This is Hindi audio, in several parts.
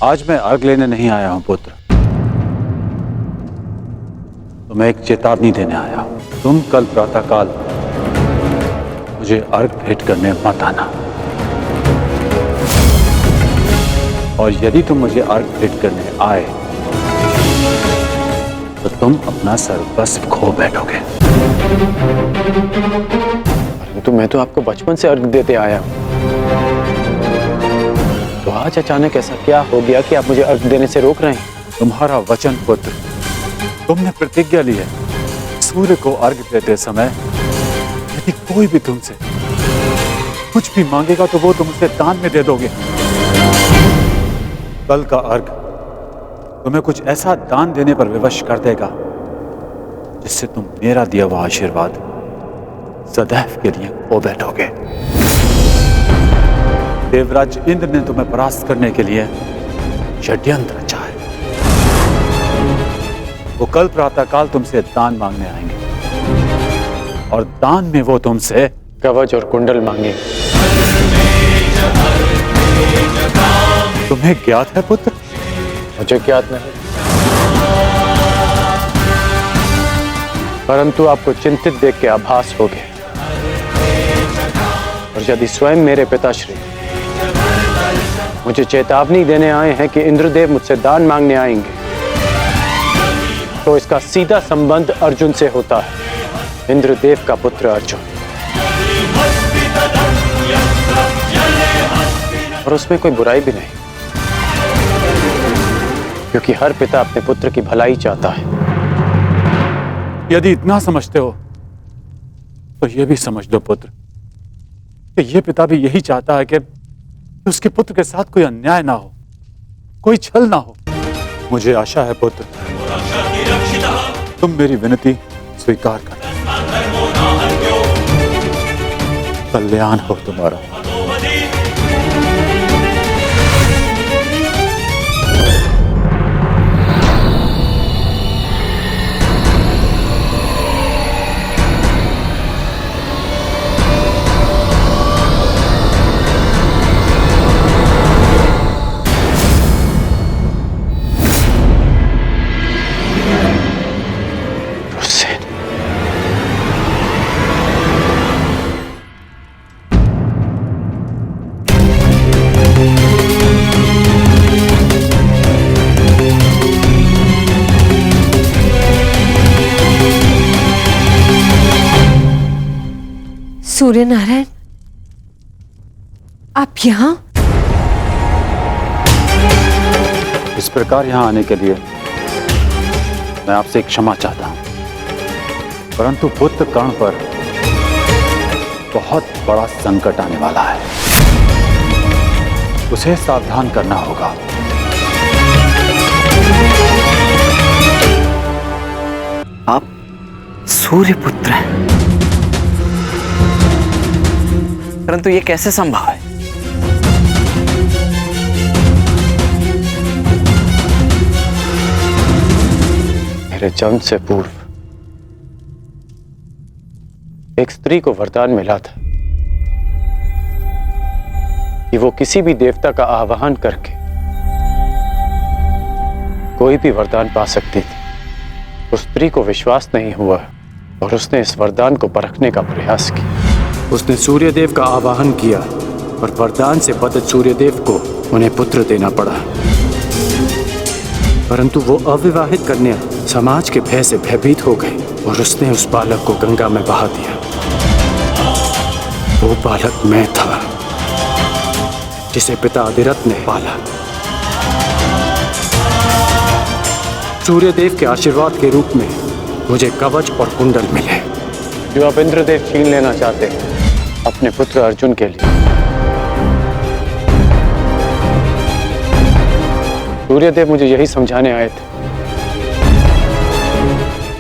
आज मैं अर्घ लेने नहीं आया हूं पुत्र, तुम्हें एक चेतावनी देने आया हूं। तुम कल प्रातःकाल मुझे अर्घ भेंट करने मत आना, और यदि तुम मुझे अर्घ भेंट करने आए तो तुम अपना सर्वस्व खो बैठोगे। परंतु मैं तो आपको बचपन से अर्घ देते आया हूं, तो आज अचानक ऐसा क्या हो गया कि आप मुझे अर्घ देने से रोक रहे हैं? तुम्हारा वचन पुत्र, तुमने प्रतिज्ञा ली है सूर्य को अर्घ देते समय यदि कोई भी तुमसे कुछ भी मांगेगा तो वो तुम उसे दान में दे दोगे। कल का अर्घ तुम्हें कुछ ऐसा दान देने पर विवश कर देगा जिससे तुम मेरा दिया हुआ आशीर्वाद सदैव के लिए खो बैठोगे। देवराज इंद्र ने तुम्हें परास्त करने के लिए षड्यंत्र रचा है। वो कल प्रातःकाल तुमसे दान मांगने आएंगे और दान में वो तुमसे कवच और कुंडल मांगे। तुम्हें ज्ञात है पुत्र? मुझे ज्ञात नहीं, परंतु आपको चिंतित देख के आभास हो गया। और यदि स्वयं मेरे पिताश्री मुझे चेतावनी देने आए हैं कि इंद्रदेव मुझसे दान मांगने आएंगे, तो इसका सीधा संबंध अर्जुन से होता है। इंद्रदेव का पुत्र अर्जुन, और उसमें कोई बुराई भी नहीं, क्योंकि हर पिता अपने पुत्र की भलाई चाहता है। यदि इतना समझते हो तो यह भी समझ लो पुत्र कि यह पिता भी यही चाहता है कि उसके पुत्र के साथ कोई अन्याय ना हो, कोई छल ना हो। मुझे आशा है पुत्र, तुम मेरी विनती स्वीकार कर, कल्याण हो तुम्हारा। सूर्य नारायण, आप यहाँ? इस प्रकार यहां आने के लिए मैं आपसे क्षमा चाहता हूं, परंतु पुत्र कर्ण पर बहुत बड़ा संकट आने वाला है, उसे सावधान करना होगा। आप सूर्यपुत्र हैं, परंतु ये कैसे संभव है? मेरे जन्म से पूर्व एक स्त्री को वरदान मिला था कि वो किसी भी देवता का आवाहन करके कोई भी वरदान पा सकती थी। उस स्त्री को विश्वास नहीं हुआ और उसने इस वरदान को परखने का प्रयास किया। उसने सूर्यदेव का आवाहन किया और वरदान से बदत सूर्यदेव को उन्हें पुत्र देना पड़ा, परंतु वो अविवाहित कन्या समाज के भय से भयभीत हो गई और उसने उस बालक को गंगा में बहा दिया। वो बालक मैं था, जिसे पिता अधिरथ ने पाला। सूर्यदेव के आशीर्वाद के रूप में मुझे कवच और कुंडल मिले, जो अब इंद्रदेव छीन लेना चाहते हैं अपने पुत्र अर्जुन के लिए। सूर्यदेव मुझे यही समझाने आए थे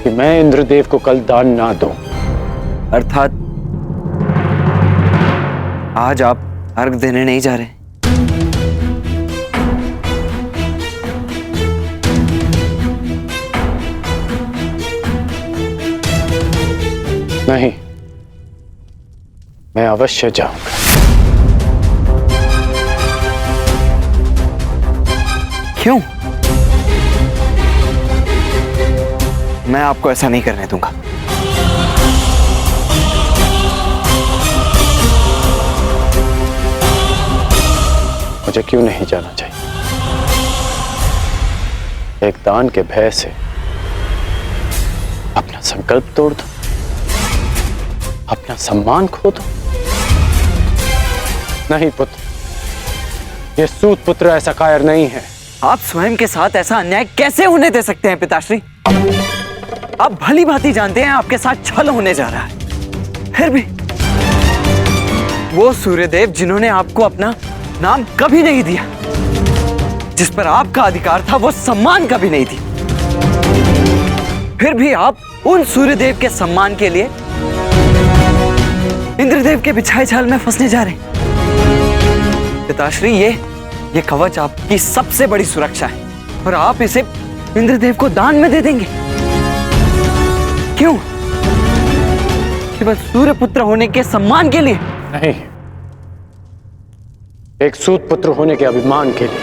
कि मैं इंद्रदेव को कल दान ना दूं। अर्थात आज आप अर्घ देने नहीं जा रहे? नहीं, मैं अवश्य जाऊंगा। क्यों? मैं आपको ऐसा नहीं करने दूंगा। मुझे क्यों नहीं जाना चाहिए? एक दान के भय से अपना संकल्प तोड़ दो, अपना सम्मान खो दो। नहीं पुत्र, ये सूत पुत्र ऐसा कायर नहीं है। आप स्वयं के साथ ऐसा अन्याय कैसे होने दे सकते हैं पिताश्री? आप भली भांति जानते हैं आपके साथ छल होने जा रहा है। फिर भी वो सूर्यदेव जिन्होंने आपको अपना नाम कभी नहीं दिया, जिस पर आपका अधिकार था, वो सम्मान कभी नहीं दी, फिर भी आप उन सूर्यदेव के सम्मान के लिए इंद्रदेव के बिछाए जाल में फंसने जा रहे हैं। पिताश्री, ये कवच आपकी सबसे बड़ी सुरक्षा है और आप इसे इंद्रदेव को दान में दे देंगे। क्यों? केवल सूर्यपुत्र होने के सम्मान के लिए? नहीं, एक सूत पुत्र होने के अभिमान के लिए।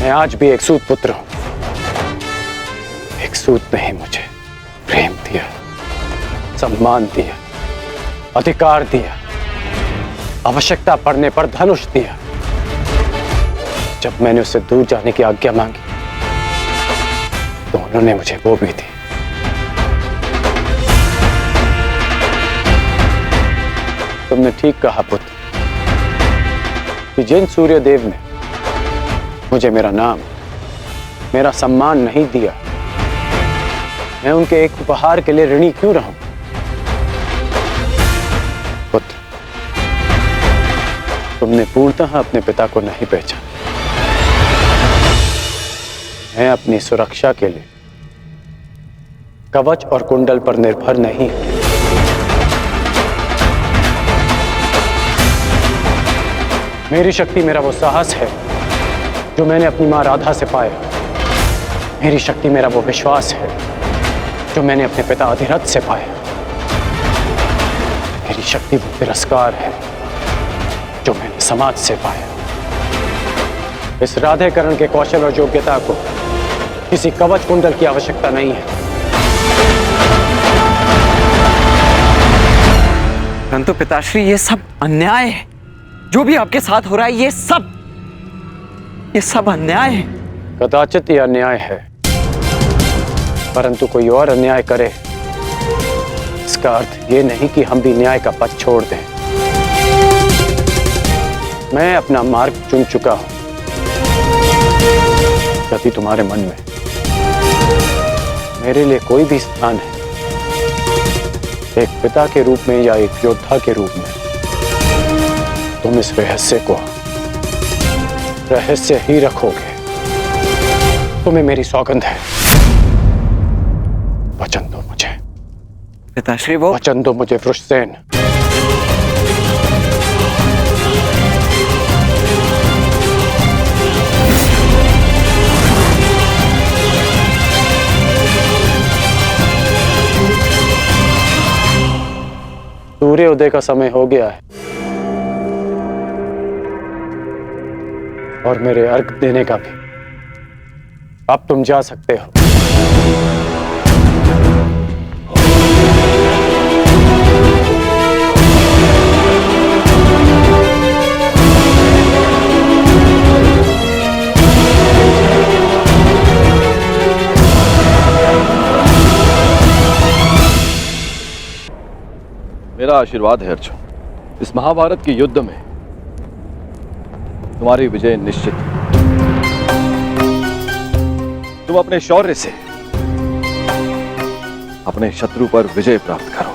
मैं आज भी एक सूत पुत्र हूं। एक सूत ने ही मुझे प्रेम दिया, सम्मान दिया, अधिकार दिया, आवश्यकता पड़ने पर धनुष दिया। जब मैंने उससे दूर जाने की आज्ञा मांगी तो उन्होंने मुझे वो भी दी। तुमने ठीक कहा पुत्र कि जिन सूर्यदेव ने मुझे मेरा नाम, मेरा सम्मान नहीं दिया, मैं उनके एक उपहार के लिए ऋणी क्यों रहूं? पुत्र, तुमने पूर्णतः अपने पिता को नहीं पहचाना। मैं अपनी सुरक्षा के लिए कवच और कुंडल पर निर्भर नहीं। मेरी शक्ति मेरा वो साहस है जो मैंने अपनी मां राधा से पाया। मेरी शक्ति मेरा वो विश्वास है जो मैंने अपने पिता अधिरथ से पाया। मेरी शक्ति वो तिरस्कार है जो मैंने समाज से पाया। इस राधेकरण के कौशल और योग्यता को किसी कवच कुंडल की आवश्यकता नहीं है। परंतु पिताश्री, ये सब अन्याय है। जो भी आपके साथ हो रहा है, ये सब अन्याय है। कदाचित यह अन्याय है, परंतु कोई और अन्याय करे इसका अर्थ ये नहीं कि हम भी न्याय का पथ छोड़ दें। मैं अपना मार्ग चुन चुका हूं। यदि तुम्हारे मन में मेरे लिए कोई भी स्थान है, एक पिता के रूप में या एक योद्धा के रूप में, तुम इस रहस्य को रहस्य ही रखोगे। तुम्हें मेरी सौगंध है। वचन दो मुझे पिताश्री, वो वचन दो मुझे वृषसेन। सूर्य उदय का समय हो गया है और मेरे अर्घ देने का भी। अब तुम जा सकते हो। मेरा आशीर्वाद है अर्जुन। इस महाभारत के युद्ध में तुम्हारी विजय निश्चित है। तुम अपने शौर्य से अपने शत्रु पर विजय प्राप्त करो।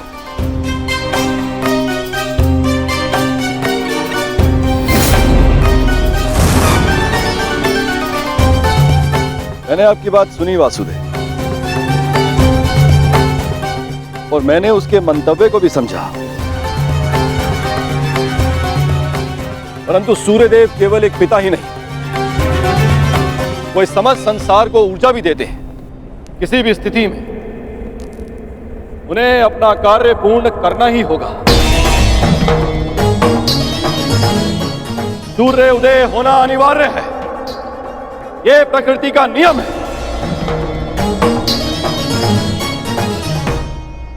मैंने आपकी बात सुनी वासुदेव, और मैंने उसके मंतव्य को भी समझा। परंतु सूर्यदेव केवल एक पिता ही नहीं, वो इस समस्त संसार को ऊर्जा भी देते हैं। किसी भी स्थिति में उन्हें अपना कार्य पूर्ण करना ही होगा। सूर्य उदय होना अनिवार्य है, यह प्रकृति का नियम है।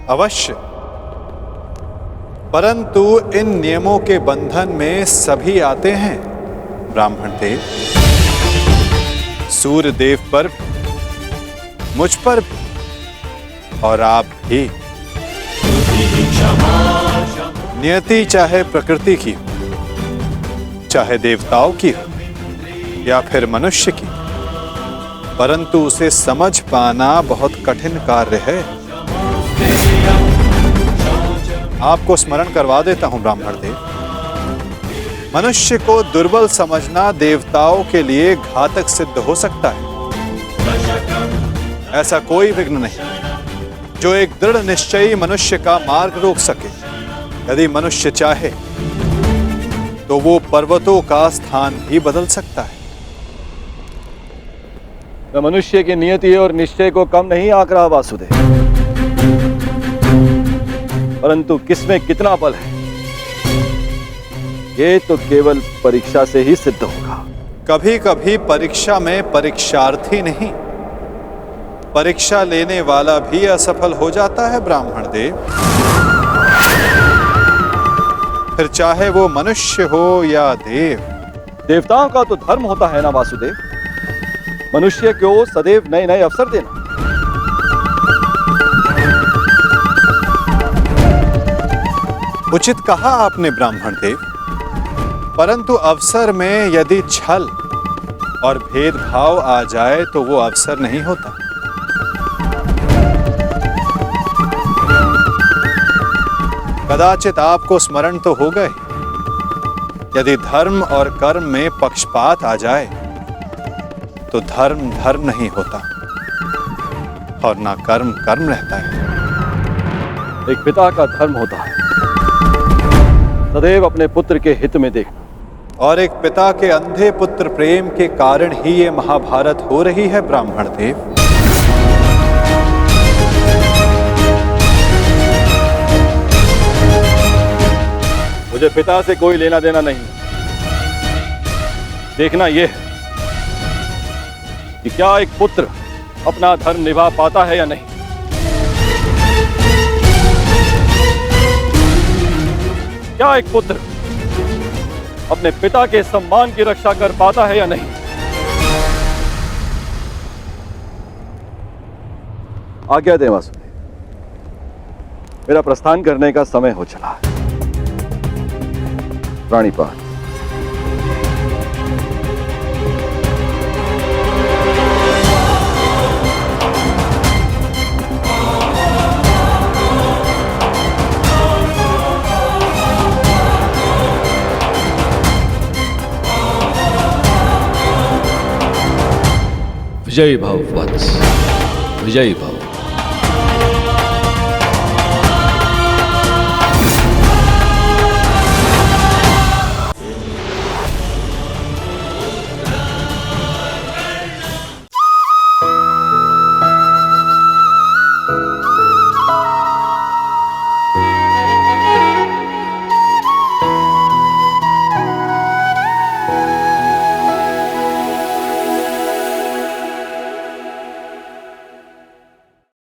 अवश्य, परंतु इन नियमों के बंधन में सभी आते हैं ब्राह्मण देव। सूर्य देव पर भी, मुझ पर भी, और आप भी। नियति चाहे प्रकृति की हो, चाहे देवताओं की हो या फिर मनुष्य की, परंतु उसे समझ पाना बहुत कठिन कार्य है। आपको स्मरण करवा देता हूं ब्राह्मण देव। मनुष्य को दुर्बल समझना देवताओं के लिए घातक सिद्ध हो सकता है। ऐसा कोई विघ्न नहीं जो एक दृढ़ निश्चयी मनुष्य का मार्ग रोक सके। यदि मनुष्य चाहे तो वो पर्वतों का स्थान भी बदल सकता है। मैं मनुष्य की नियति और निश्चय को कम नहीं आंक रहा वासुदेव, परंतु किसमें कितना बल है, ये तो केवल परीक्षा से ही सिद्ध होगा। कभी कभी परीक्षा में परीक्षार्थी नहीं, परीक्षा लेने वाला भी असफल हो जाता है ब्राह्मण देव। फिर चाहे वो मनुष्य हो या देव। देवताओं का तो धर्म होता है ना वासुदेव, मनुष्य को सदैव नए नए अवसर देना। उचित कहा आपने ब्राह्मण देव, परंतु अवसर में यदि छल और भेदभाव आ जाए तो वो अवसर नहीं होता। कदाचित आपको स्मरण तो होगा ही, यदि धर्म और कर्म में पक्षपात आ जाए तो धर्म धर्म नहीं होता और ना कर्म कर्म रहता है। एक पिता का धर्म होता है सदैव अपने पुत्र के हित में देखना, और एक पिता के अंधे पुत्र प्रेम के कारण ही ये महाभारत हो रही है ब्राह्मण देव। मुझे पिता से कोई लेना देना नहीं। देखना यह है कि क्या एक पुत्र अपना धर्म निभा पाता है या नहीं। क्या एक पुत्र अपने पिता के सम्मान की रक्षा कर पाता है या नहीं। आज्ञा दें वासुदेव, मेरा प्रस्थान करने का समय हो चला है। प्राणीपात। विजयी भव वत्स, विजयी भव।